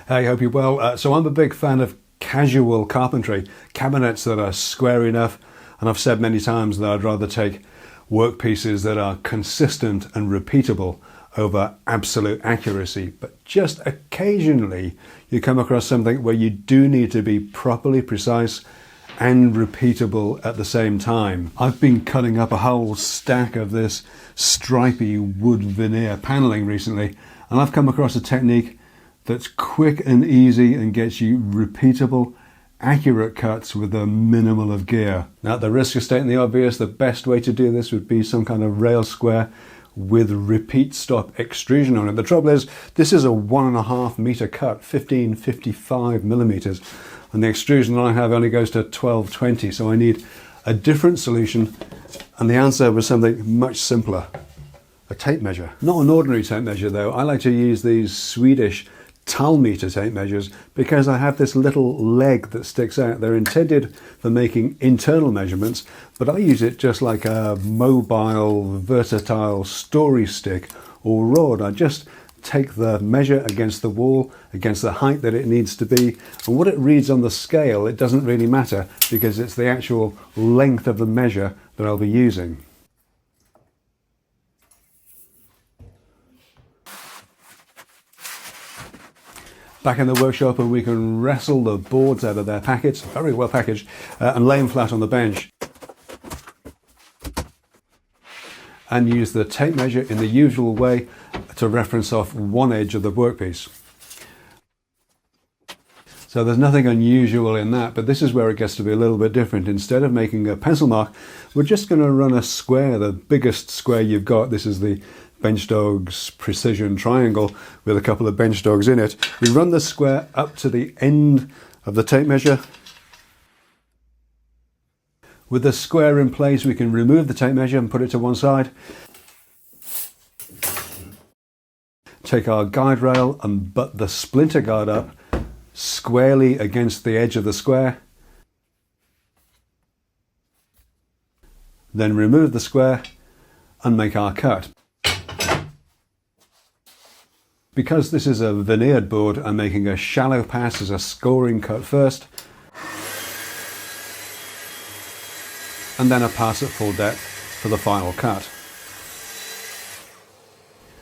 Hey, hope you're well. So I'm a big fan of casual carpentry, cabinets that are square enough, and I've said many times that I'd rather take workpieces that are consistent and repeatable over absolute accuracy. But just occasionally you come across something where you do need to be properly precise and repeatable at the same time. I've been cutting up a whole stack of this stripy wood veneer paneling recently, and I've come across a technique that's quick and easy and gets you repeatable, accurate cuts with a minimal of gear. Now, at the risk of stating the obvious, the best way to do this would be some kind of rail square with repeat stop extrusion on it. The trouble is, this is a 1.5 meter cut, 1555 millimeters, and the extrusion I have only goes to 1220, so I need a different solution, and the answer was something much simpler. A tape measure. Not an ordinary tape measure though. I like to use these Swedish meter tape measures because I have this little leg that sticks out. They're intended for making internal measurements, but I use it just like a mobile, versatile story stick or rod. I just take the measure against the wall, against the height that it needs to be, and what it reads on the scale, it doesn't really matter because it's the actual length of the measure that I'll be using. Back in the workshop, and we can wrestle the boards out of their packets, very well packaged, and lay them flat on the bench. And use the tape measure in the usual way to reference off one edge of the workpiece. So there's nothing unusual in that, but this is where it gets to be a little bit different. Instead of making a pencil mark, we're just going to run a square, the biggest square you've got. This is the Bench Dog's precision triangle with a couple of bench dogs in it. We run the square up to the end of the tape measure. With the square in place, we can remove the tape measure and put it to one side. Take our guide rail and butt the splinter guard up squarely against the edge of the square. Then remove the square and make our cut. Because this is a veneered board, I'm making a shallow pass as a scoring cut first, and then a pass at full depth for the final cut.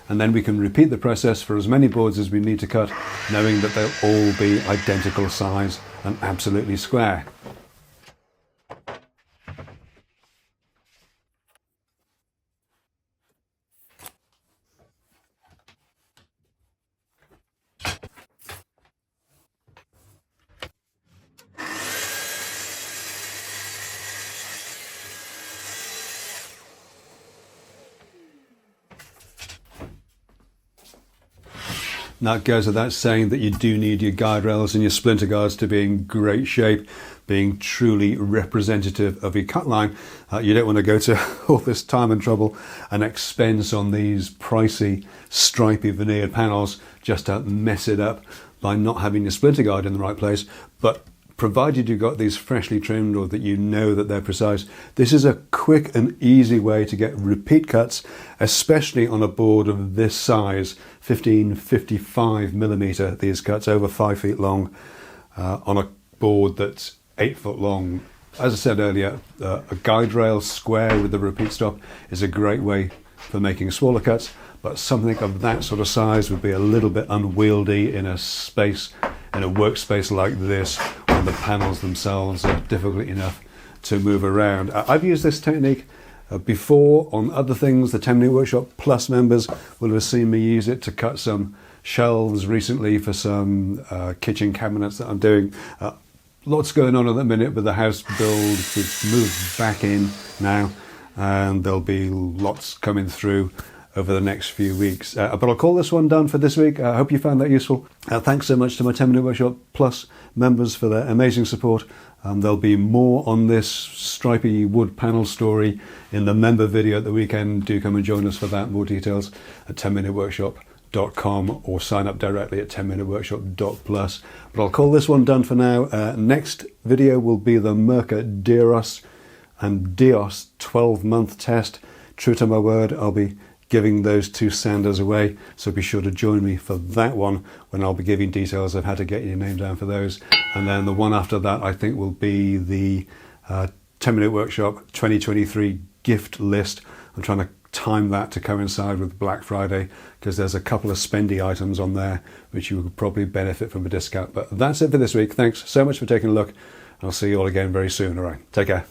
And then we can repeat the process for as many boards as we need to cut, knowing that they'll all be identical size and absolutely square. Now it goes without saying that you do need your guide rails and your splinter guards to be in great shape, being truly representative of your cut line. You don't want to go to all this time and trouble and expense on these pricey, stripy veneered panels just to mess it up by not having your splinter guard in the right place. But provided you've got these freshly trimmed or that you know that they're precise, this is a quick and easy way to get repeat cuts, especially on a board of this size, 1555 millimeter, these cuts over 5 feet long, on a board that's 8 foot long. As I said earlier, a guide rail square with the repeat stop is a great way for making smaller cuts, but something of that sort of size would be a little bit unwieldy in a space, in a workspace like this, when the panels themselves are difficult enough to move around. I've used this technique before on other things. The 10-Minute Workshop Plus members will have seen me use it to cut some shelves recently for some kitchen cabinets that I'm doing. Lots going on at the minute with the house build. We've moved back in now, and there'll be lots coming through over the next few weeks. But I'll call this one done for this week. I hope you found that useful. Thanks so much to my 10-Minute Workshop Plus members for their amazing support. There'll be more on this stripy wood panel story in the member video at the weekend. Do come and join us for that. More details at 10minuteworkshop.com or sign up directly at 10minuteworkshop.plus. But I'll call this one done for now. Next video will be the Merca Diros and Dios 12-month test. True to my word, I'll be giving those 2 sanders away, so be sure to join me for that one when I'll be giving details of how to get your name down for those. And then the one after that I think will be the 10-minute workshop 2023 gift list. I'm trying to time that to coincide with Black Friday because there's a couple of spendy items on there which you would probably benefit from a discount. But that's it for this week. Thanks so much for taking a look. I'll see you all again very soon. All right, take care.